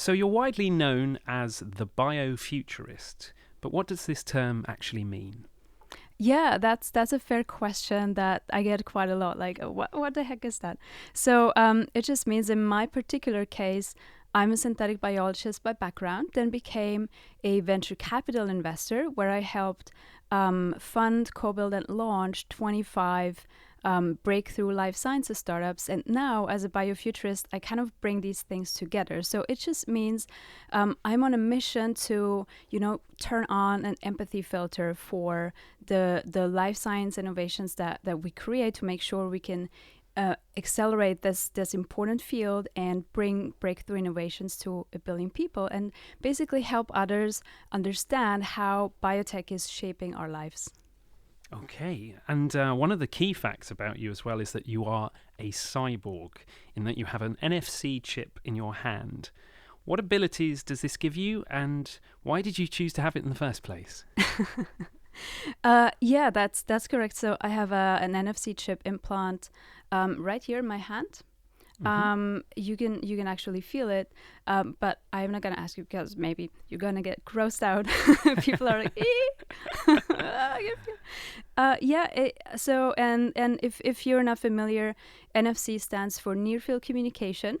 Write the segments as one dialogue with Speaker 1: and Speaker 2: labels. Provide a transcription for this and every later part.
Speaker 1: So you're widely known as the Bio-Futurist, but what does this term actually mean?
Speaker 2: Yeah, that's a fair question that I get quite a lot. Like, what the heck is that? So it just means in my particular case, I'm a synthetic biologist by background, then became a venture capital investor where I helped fund, co-build, and launch 25 breakthrough life sciences startups. And now, as a biofuturist, I kind of bring these things together. So it just means I'm on a mission to, turn on an empathy filter for the life science innovations that we create to make sure we can accelerate this important field and bring breakthrough innovations to 1 billion people and basically help others understand how biotech is shaping our lives.
Speaker 1: Okay, and one of the key facts about you as well is that you are a cyborg, in that you have an NFC chip in your hand. What abilities does this give you, and why did you choose to have it in the first place?
Speaker 2: Yeah, that's correct. So I have an NFC chip implant right here in my hand. You can actually feel it, but I'm not gonna ask you because maybe you're gonna get grossed out. People are like, so if you're not familiar, NFC stands for near field communication,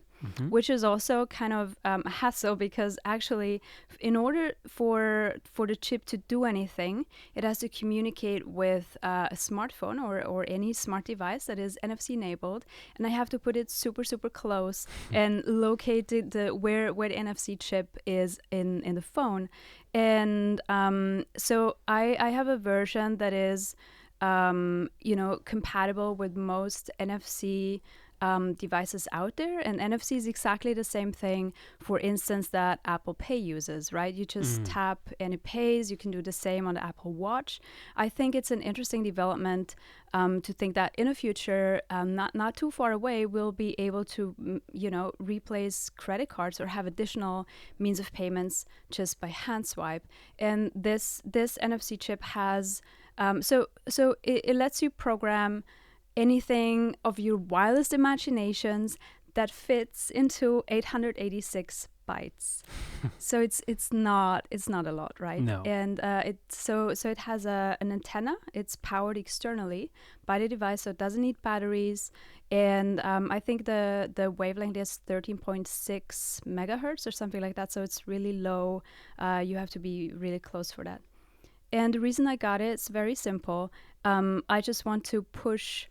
Speaker 2: which is also kind of a hassle because actually, in order for the chip to do anything, it has to communicate with a smartphone or any smart device that is NFC enabled, and I have to put it super close and locate where the NFC chip is in the phone. And so I have a version that is compatible with most NFC devices out there, and NFC is exactly the same thing, for instance, that Apple Pay uses, right? You just tap and it pays. You can do the same on the Apple Watch. I think it's an interesting development to think that in the future, not too far away, we'll be able to replace credit cards or have additional means of payments just by hand swipe. And this NFC chip has so it lets you program anything of your wildest imaginations that fits into 886 bytes. So it's not a lot, right?
Speaker 1: No.
Speaker 2: And it has an antenna. It's powered externally by the device, so it doesn't need batteries. And I think the wavelength is 13.6 megahertz or something like that. So it's really low. You have to be really close for that. And the reason I got it is very simple. I just want to push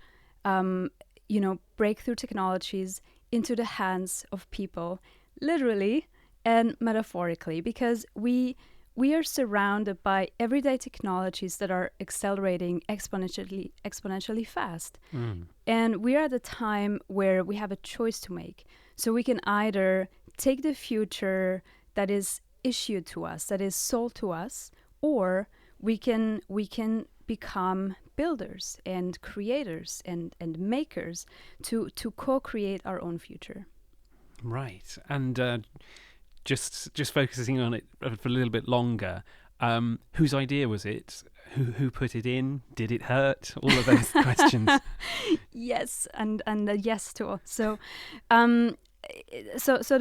Speaker 2: breakthrough technologies into the hands of people, literally and metaphorically, because we are surrounded by everyday technologies that are accelerating exponentially fast. And we are at a time where we have a choice to make. So we can either take the future that is issued to us, that is sold to us, or we can become builders and creators and makers to co-create our own future.
Speaker 1: Right. And just focusing on it for a little bit longer, whose idea was it? Who put it in? Did it hurt? All of those questions.
Speaker 2: Yes, and yes to all. So the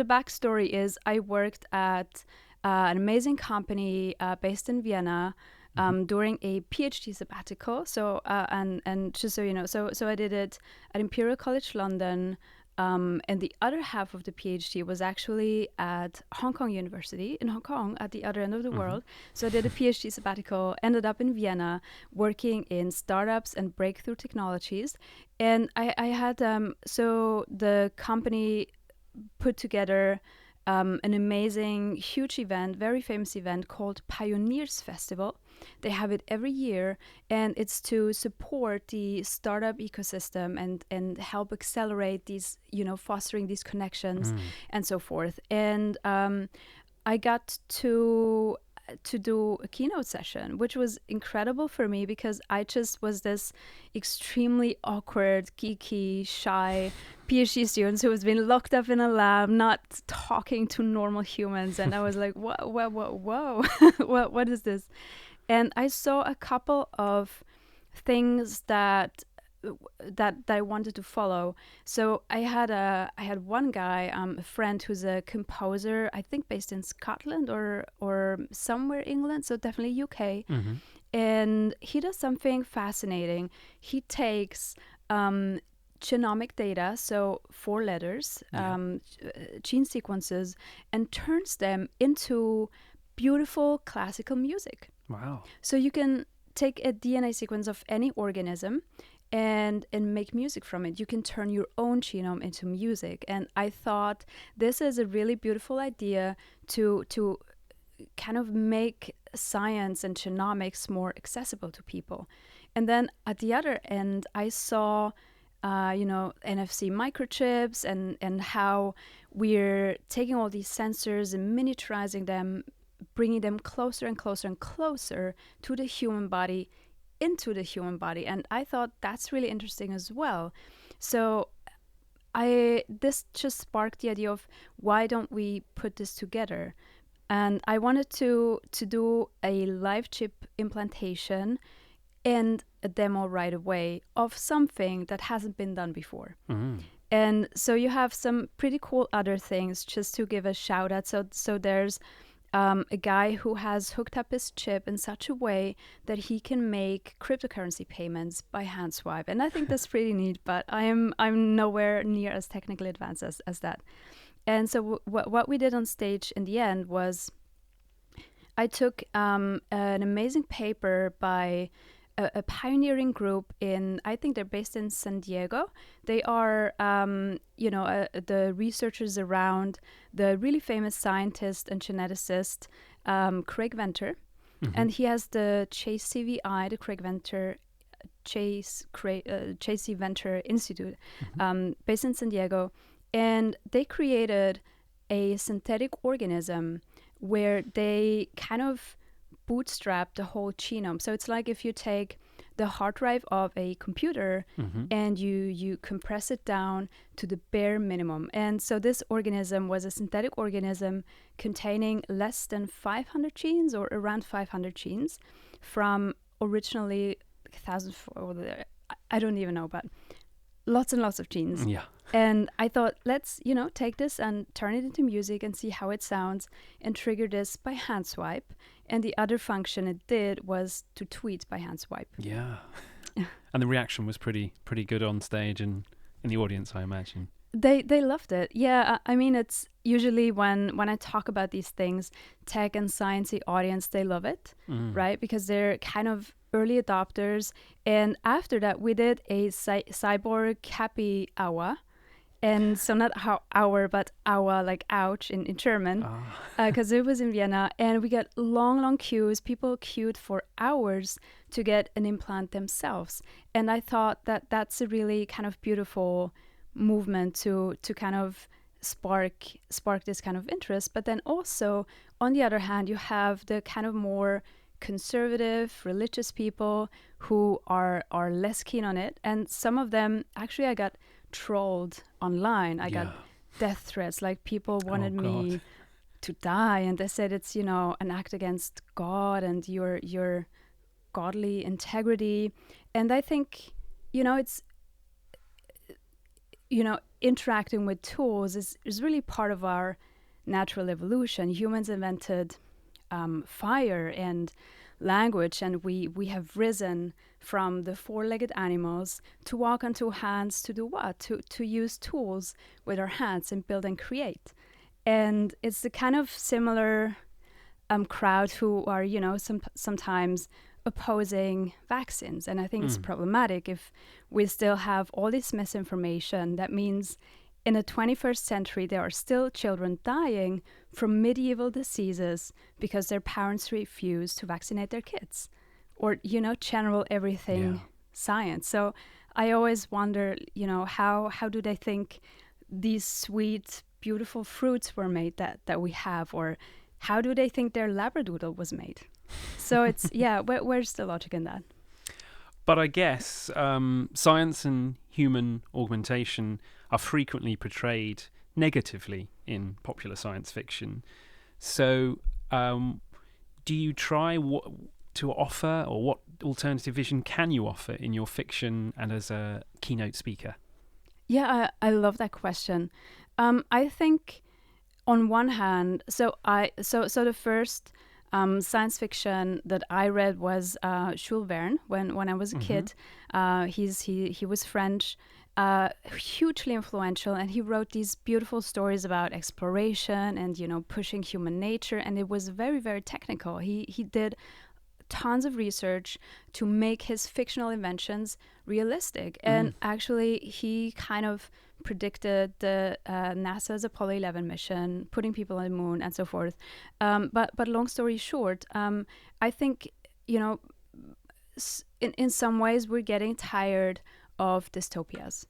Speaker 2: backstory is I worked at an amazing company based in Vienna during a Ph.D. sabbatical. So and just so you know, so I did it at Imperial College London, and the other half of the Ph.D. was actually at Hong Kong University in Hong Kong at the other end of the world. So I did a Ph.D. sabbatical, ended up in Vienna working in startups and breakthrough technologies, and I had so the company put together an amazing, huge event, very famous event called Pioneers Festival. They have it every year, and it's to support the startup ecosystem and help accelerate these, fostering these connections and so forth. And I got to do a keynote session, which was incredible for me because I just was this extremely awkward, geeky, shy PhD student who has been locked up in a lab, not talking to normal humans. And I was like, whoa, what is this? And I saw a couple of things that that I wanted to follow. So I had one guy, a friend who's a composer, I think based in Scotland or somewhere England, so definitely UK.
Speaker 1: Mm-hmm.
Speaker 2: And he does something fascinating. He takes genomic data, so 4 letters, gene sequences, and turns them into beautiful classical music.
Speaker 1: Wow.
Speaker 2: So you can take a DNA sequence of any organism and make music from it. You can turn your own genome into music. And I thought this is a really beautiful idea to kind of make science and genomics more accessible to people. And then at the other end, I saw NFC microchips and how we're taking all these sensors and miniaturizing them, bringing them closer and closer and closer to the human body, into the human body. And I thought that's really interesting as well. So this just sparked the idea of why don't we put this together? And I wanted to do a live chip implantation and a demo right away of something that hasn't been done before.
Speaker 1: Mm-hmm.
Speaker 2: And so you have some pretty cool other things just to give a shout out. So there's a guy who has hooked up his chip in such a way that he can make cryptocurrency payments by hand swipe. And I think that's pretty neat, but I'm nowhere near as technically advanced as that. And so what we did on stage in the end was I took an amazing paper by a pioneering group I think they're based in San Diego. They are, the researchers around the really famous scientist and geneticist, Craig Venter. Mm-hmm. And he has the Chase CVI, the Craig Venter Chase C. Venter Institute, mm-hmm. Based in San Diego. And they created a synthetic organism where they kind of bootstrap the whole genome. So it's like if you take the hard drive of a computer mm-hmm. and you compress it down to the bare minimum. And so this organism was a synthetic organism containing less than 500 genes or around 500 genes from originally thousands, I don't even know, but lots and lots of genes.
Speaker 1: Yeah.
Speaker 2: And I thought, let's, take this and turn it into music and see how it sounds and trigger this by hand swipe. And the other function it did was to tweet by hand swipe.
Speaker 1: Yeah. And the reaction was pretty good on stage and in the audience, I imagine.
Speaker 2: They loved it. Yeah, I mean, it's usually when I talk about these things, tech and sciencey audience, they love it, right? Because they're kind of early adopters. And after that, we did a cyborg happy hour. And so not hour, but hour, like ouch in German, because it was in Vienna. And we got long queues. People queued for hours to get an implant themselves. And I thought that that's a really kind of beautiful movement to kind of spark this kind of interest. But then also, on the other hand, you have the kind of more conservative, religious people who are less keen on it. And some of them, actually, I got trolled online. I got death threats, like people wanted me to die, and they said it's an act against God and your godly integrity. And I think it's interacting with tools is really part of our natural evolution. Humans invented fire and language, and we have risen from the 4-legged animals to walk on 2 hands to do what? To use tools with our hands and build and create. And it's the kind of similar crowd who are, sometimes opposing vaccines. And I think it's problematic if we still have all this misinformation. That means in the 21st century, there are still children dying from medieval diseases because their parents refuse to vaccinate their kids, or, general everything science. So I always wonder, how do they think these sweet, beautiful fruits were made that we have, or how do they think their labradoodle was made? So it's, where's the logic in that?
Speaker 1: But I guess science and human augmentation are frequently portrayed negatively in popular science fiction. So do you try to offer, or what alternative vision can you offer in your fiction and as a keynote speaker?
Speaker 2: Yeah, I love that question. I think on one hand, so the first science fiction that I read was Jules Verne when I was a kid. He was French, hugely influential, and he wrote these beautiful stories about exploration and pushing human nature, and it was very, very technical. He did tons of research to make his fictional inventions realistic, and actually he kind of predicted the NASA's Apollo 11 mission, putting people on the moon and so forth. But long story short, I think in some ways we're getting tired of dystopias.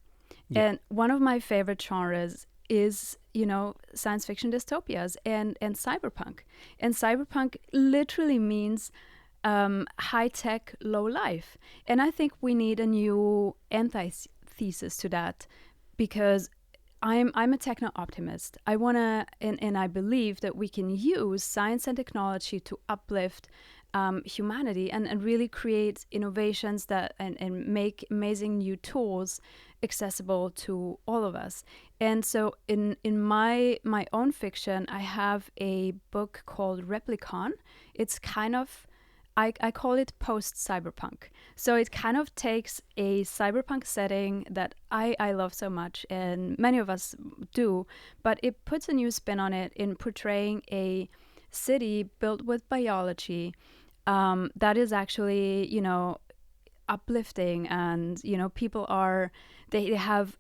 Speaker 2: Yeah. And one of my favorite genres is science fiction dystopias and cyberpunk. And cyberpunk literally means high-tech, low life. And I think we need a new antithesis to that, because I'm a techno-optimist. I want to, and I believe that we can use science and technology to uplift humanity and really create innovations that and make amazing new tools accessible to all of us. And so in my own fiction, I have a book called Replicon. It's kind of, I call it post-cyberpunk. So it kind of takes a cyberpunk setting that I love so much, and many of us do, but it puts a new spin on it in portraying a city built with biology that is actually, uplifting, and, people they have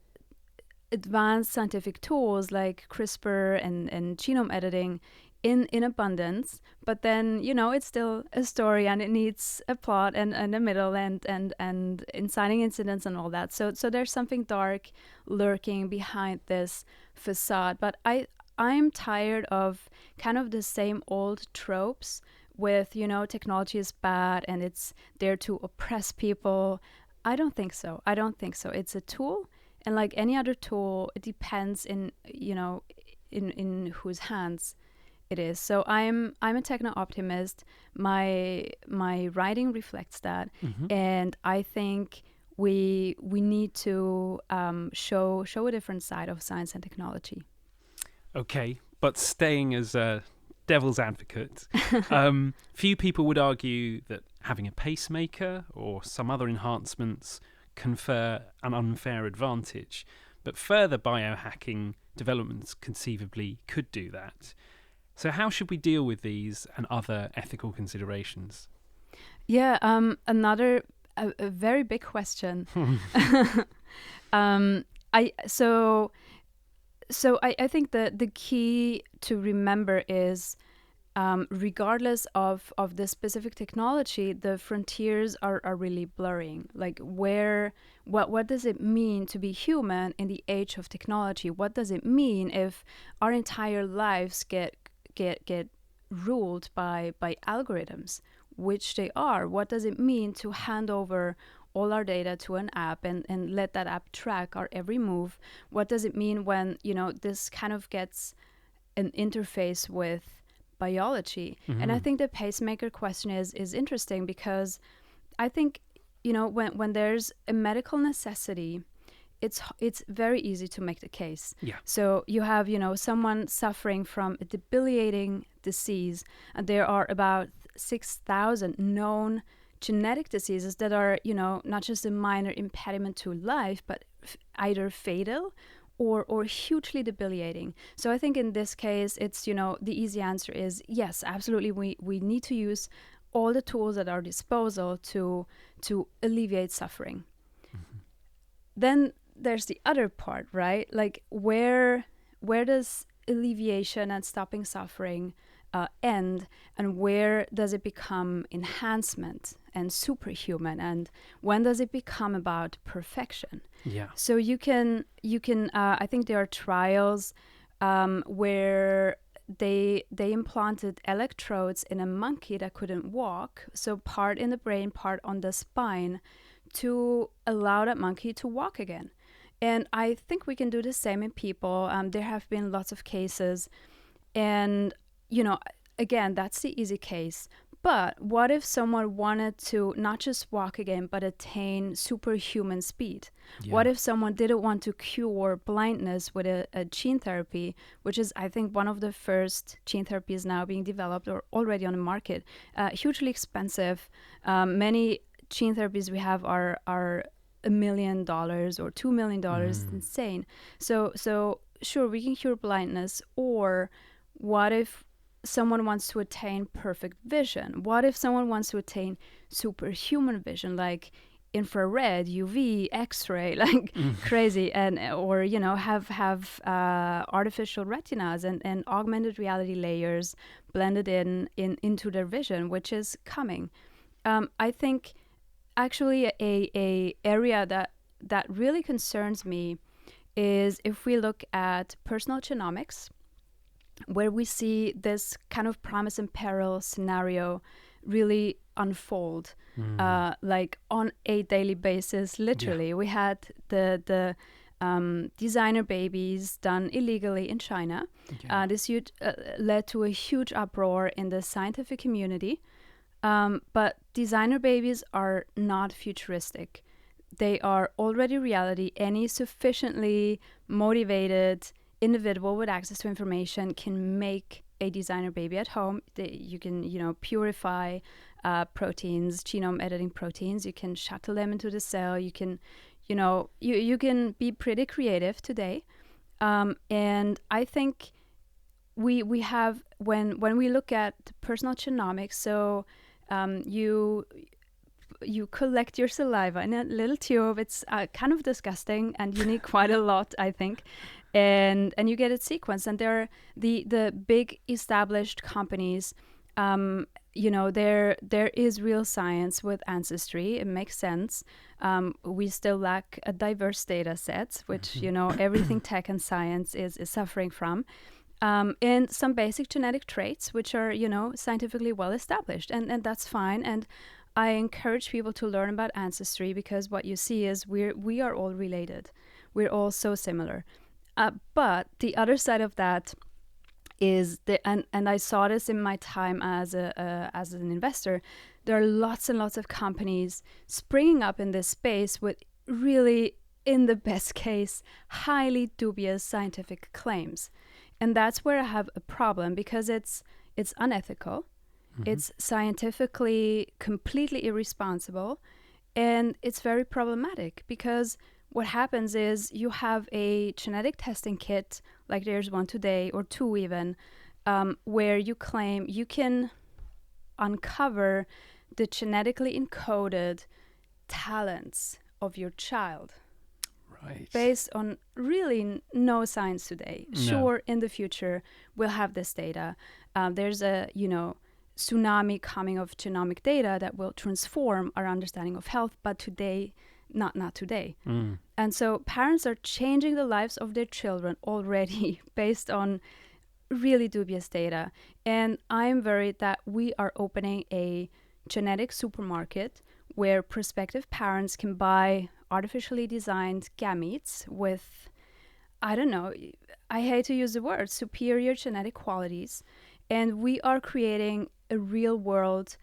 Speaker 2: advanced scientific tools like CRISPR and genome editing in abundance, but then it's still a story, and it needs a plot and a middle and inciting incidents and all that. So there's something dark lurking behind this facade. But I'm tired of kind of the same old tropes with technology is bad and it's there to oppress people. I don't think so. It's a tool, and like any other tool, it depends in whose hands it is. So I'm a techno optimist. My writing reflects that, and I think we need to show a different side of science and technology.
Speaker 1: Okay, but staying as a devil's advocate, few people would argue that having a pacemaker or some other enhancements confer an unfair advantage, but further biohacking developments conceivably could do that. So how should we deal with these and other ethical considerations?
Speaker 2: Yeah, another a very big question. I think the key to remember is, regardless of the specific technology, the frontiers are really blurring. Like what does it mean to be human in the age of technology? What does it mean if our entire lives get ruled by algorithms, which they are? What does it mean to hand over all our data to an app and let that app track our every move? What does it mean when this kind of gets an interface with biology? And I think the pacemaker question is interesting, because I think when there's a medical necessity, it's very easy to make the case.
Speaker 1: Yeah.
Speaker 2: So you have, someone suffering from a debilitating disease, and there are about 6,000 known genetic diseases that are, not just a minor impediment to life, but either fatal or hugely debilitating. So I think in this case, it's, the easy answer is yes, absolutely. We need to use all the tools at our disposal to alleviate suffering. Then there's the other part, right? Like where does alleviation and stopping suffering end, and where does it become enhancement and superhuman, and when does it become about perfection?
Speaker 1: Yeah.
Speaker 2: So you can I think there are trials where they implanted electrodes in a monkey that couldn't walk, so part in the brain, part on the spine, to allow that monkey to walk again. And I think we can do the same in people. There have been lots of cases, and again, that's the easy case. But what if someone wanted to not just walk again, but attain superhuman speed?
Speaker 1: Yeah.
Speaker 2: What if someone didn't want to cure blindness with a gene therapy, which is, I think, one of the first gene therapies now being developed or already on the market, hugely expensive. Many gene therapies we have are $1 million or $2 million. It's insane. So sure, we can cure blindness. Or what if someone wants to attain perfect vision? What if someone wants to attain superhuman vision, like infrared, UV, X-ray, like crazy, and or have artificial retinas and augmented reality layers blended into their vision, which is coming. I think actually a area that really concerns me is if we look at personal genomics, where we see this kind of promise and peril scenario really unfold, like on a daily basis. Literally, we had the designer babies done illegally in China. This led to a huge uproar in the scientific community. But designer babies are not futuristic. They are already reality. Any sufficiently motivated individual with access to information can make a designer baby at home. You can, purify proteins, genome editing proteins. You can shuttle them into the cell. You can, you can be pretty creative today. And I think we have, when we look at personal genomics, so you collect your saliva in a little tube. It's kind of disgusting, and you need quite a lot, I think. And you get it sequenced, and there are the big established companies. There is real science with ancestry. It makes sense. We still lack a diverse data set, which everything tech and science is suffering from. And some basic genetic traits, which are scientifically well established, and that's fine. And I encourage people to learn about ancestry, because what you see is we are all related. We're all so similar. But the other side of that is and I saw this in my time as an investor. There are lots and lots of companies springing up in this space with really, in the best case, highly dubious scientific claims, and that's where I have a problem, because it's unethical, it's scientifically completely irresponsible, and it's very problematic, because what happens is you have a genetic testing kit, like there's one today, or two even, where you claim you can uncover the genetically encoded talents of your child.
Speaker 1: Right.
Speaker 2: Based on really no science today.
Speaker 1: No.
Speaker 2: Sure, in the future, we'll have this data. There's a, tsunami coming of genomic data that will transform our understanding of health, but today, not today. And so parents are changing the lives of their children already based on really dubious data. And I'm worried that we are opening a genetic supermarket where prospective parents can buy artificially designed gametes with, I don't know, I hate to use the word, superior genetic qualities. And we are creating a real world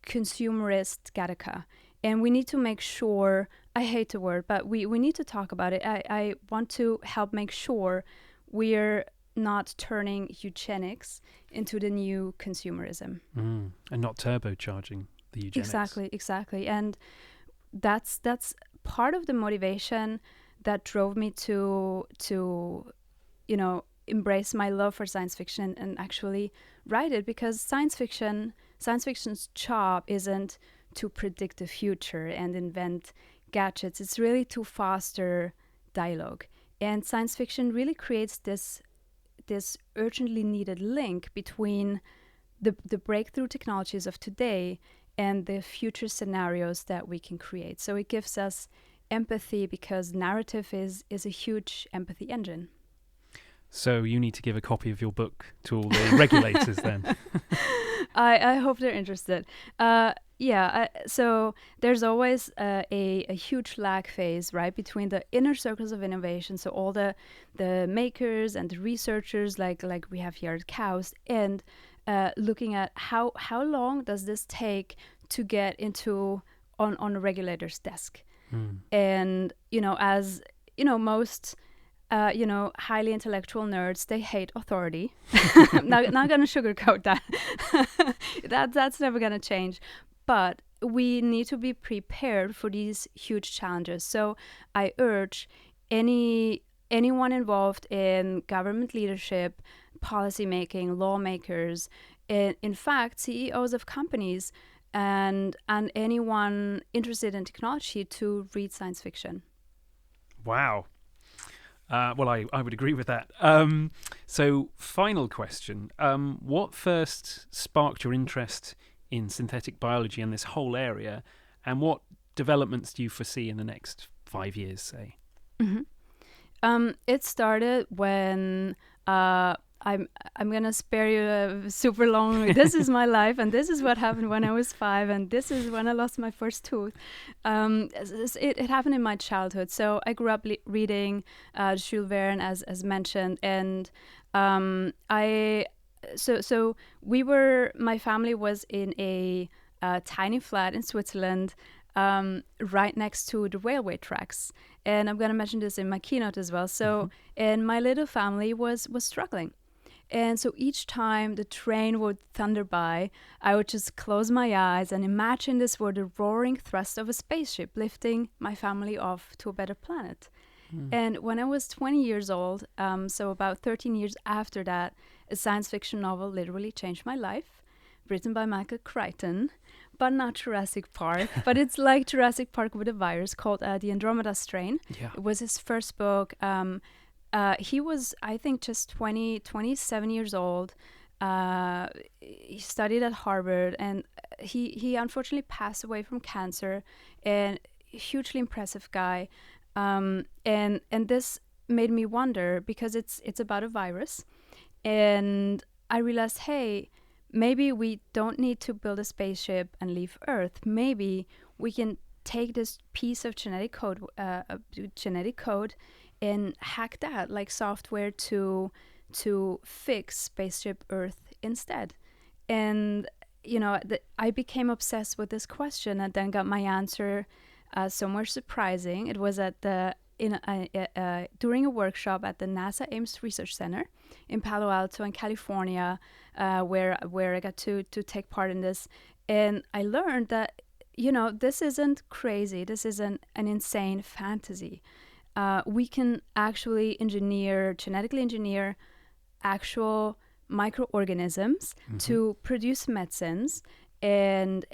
Speaker 2: consumerist Gattaca. And we need to make sure, I hate the word, but we need to talk about it. I want to help make sure we're not turning eugenics into the new consumerism.
Speaker 1: And not turbocharging the eugenics.
Speaker 2: Exactly. And that's part of the motivation that drove me to embrace my love for science fiction and actually write it, because science fiction's job isn't to predict the future and invent gadgets. It's really to foster dialogue. And science fiction really creates this urgently needed link between the breakthrough technologies of today and the future scenarios that we can create. So it gives us empathy, because narrative is a huge empathy engine.
Speaker 1: So you need to give a copy of your book to all the regulators then.
Speaker 2: I hope they're interested. So there's always a huge lag phase, right, between the inner circles of innovation, so all the makers and the researchers like we have here at KAUST, and looking at how long does this take to get into on a regulator's desk. And as most highly intellectual nerds, they hate authority. not gonna sugarcoat that. That's never gonna change. But we need to be prepared for these huge challenges. So I urge anyone involved in government leadership, policy making, lawmakers, in fact, CEOs of companies, and anyone interested in technology to read science fiction.
Speaker 1: Wow. Well, I would agree with that. So, final question. What first sparked your interest in synthetic biology and this whole area, and what developments do you foresee in the next 5 years, say?
Speaker 2: It started when I'm gonna spare you a super long. This is my life, and this is what happened when I was 5, and this is when I lost my first tooth. It happened in my childhood. So I grew up reading Jules Verne, as mentioned, and my family was in a tiny flat in Switzerland, right next to the railway tracks. And I'm going to mention this in my keynote as well. So, and my little family was struggling. And so each time the train would thunder by, I would just close my eyes and imagine this were the roaring thrust of a spaceship lifting my family off to a better planet. And when I was 20 years old, so about 13 years after that, a science fiction novel literally changed my life, written by Michael Crichton, but not Jurassic Park. But it's like Jurassic Park with a virus, called The Andromeda Strain.
Speaker 1: Yeah.
Speaker 2: It was his first book. He was, I think, just 27 years old. He studied at Harvard, and he unfortunately passed away from cancer. And hugely impressive guy. And this made me wonder, because it's about a virus, and I realized, hey, maybe we don't need to build a spaceship and leave Earth. Maybe we can take this piece of genetic code and hack that like software to fix spaceship Earth instead. And I became obsessed with this question, and then got my answer somewhere surprising. It was during a workshop at the NASA Ames Research Center in Palo Alto in California, where I got to take part in this. And I learned that, this isn't crazy. This isn't an insane fantasy. We can actually genetically engineer actual microorganisms to produce medicines and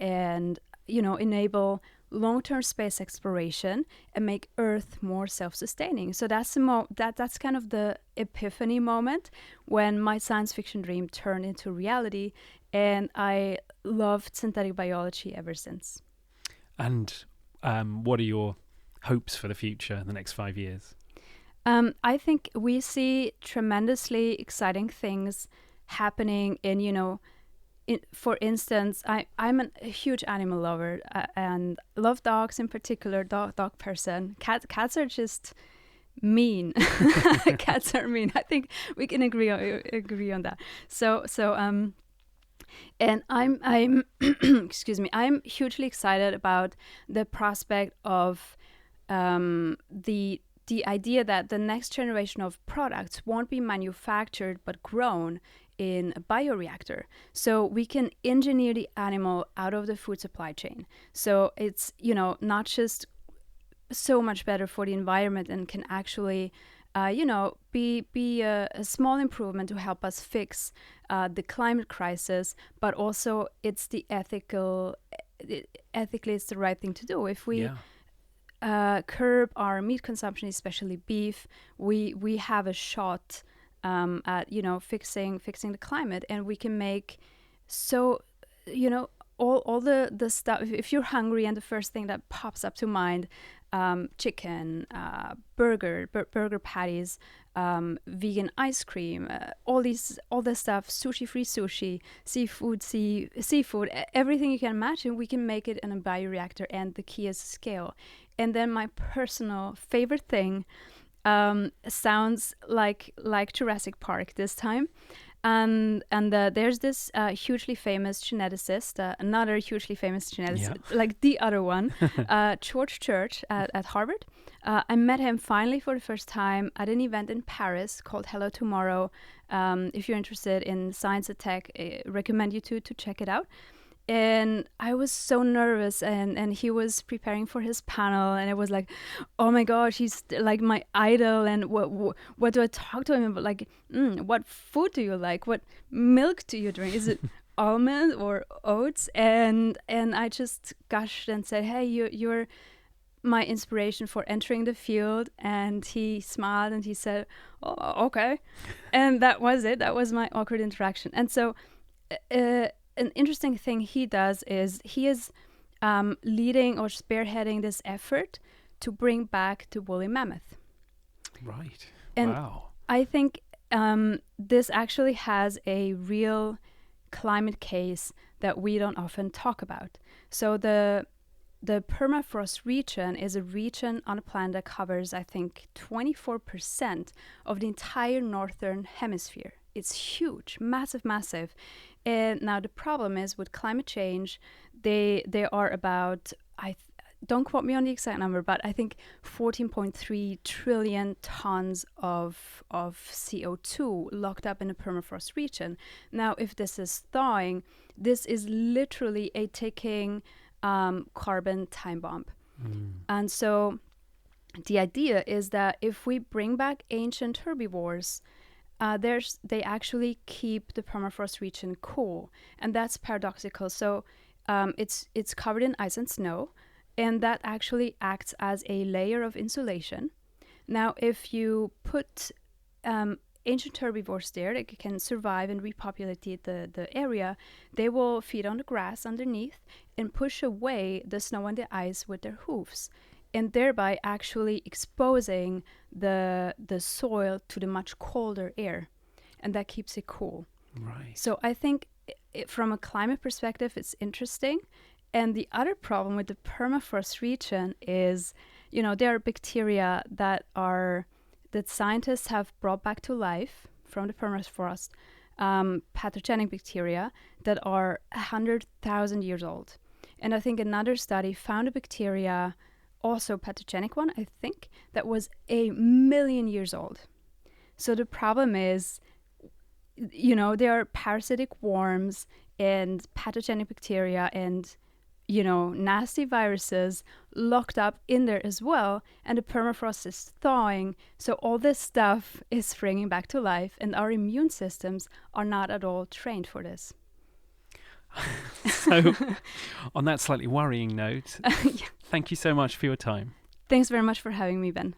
Speaker 2: enable long-term space exploration and make Earth more self-sustaining. So that's that's kind of the epiphany moment when my science fiction dream turned into reality, and I loved synthetic biology ever since.
Speaker 1: And what are your hopes for the future in the next 5 years?
Speaker 2: I think we see tremendously exciting things happening in, for instance, I'm a huge animal lover and love dogs in particular, dog person. Cats are just mean. Cats are mean. I think we can agree on that. So and I'm excuse me, I'm hugely excited about the prospect of the idea that the next generation of products won't be manufactured but grown in a bioreactor. So we can engineer the animal out of the food supply chain. So it's, not just so much better for the environment and can actually, be a small improvement to help us fix the climate crisis, but also it's ethically it's the right thing to do. If we curb our meat consumption, especially beef, we have a shot at fixing the climate, and we can make all the stuff. If you're hungry and the first thing that pops up to mind, chicken, burger patties, vegan ice cream, all this stuff, sushi-free sushi, seafood, everything you can imagine, we can make it in a bioreactor, and the key is scale. And then my personal favorite thing, sounds like Jurassic Park this time. There's this hugely famous geneticist, another hugely famous geneticist, like the other one, George Church at Harvard. I met him finally for the first time at an event in Paris called Hello Tomorrow. If you're interested in science and tech, I recommend you to check it out. And I was so nervous, and he was preparing for his panel, and I was like, oh my gosh, he's like my idol, and what do I talk to him about? Like, what food do you like? What milk do you drink? Is it almond or oats? And I just gushed and said, hey, you're my inspiration for entering the field. And he smiled and he said, oh, okay. And that was it. That was my awkward interaction. And so an interesting thing he does is he is leading or spearheading this effort to bring back the woolly mammoth.
Speaker 1: Right.
Speaker 2: And
Speaker 1: wow.
Speaker 2: I think this actually has a real climate case that we don't often talk about. So the permafrost region is a region on a planet that covers, I think, 24% of the entire northern hemisphere. It's huge, massive. And now the problem is with climate change, they are about, don't quote me on the exact number, but I think 14.3 trillion tons of CO2 locked up in the permafrost region. Now, if this is thawing, this is literally a ticking carbon time bomb. And so the idea is that if we bring back ancient herbivores, they actually keep the permafrost region cool, and that's paradoxical. So it's covered in ice and snow, and that actually acts as a layer of insulation. Now, if you put ancient herbivores there that can survive and repopulate the area, they will feed on the grass underneath and push away the snow and the ice with their hooves, and thereby actually exposing the soil to the much colder air, and that keeps it cool.
Speaker 1: Right.
Speaker 2: So I think from a climate perspective, it's interesting. And the other problem with the permafrost region is, there are bacteria that scientists have brought back to life from the permafrost, pathogenic bacteria that are 100,000 years old. And I think another study found a bacteria, also pathogenic one, I think, that was 1 million years old. So the problem is, there are parasitic worms and pathogenic bacteria and, nasty viruses locked up in there as well. And the permafrost is thawing. So all this stuff is springing back to life, and our immune systems are not at all trained for this.
Speaker 1: So, on that slightly worrying note, thank you so much for your time.
Speaker 2: Thanks very much for having me, Ben.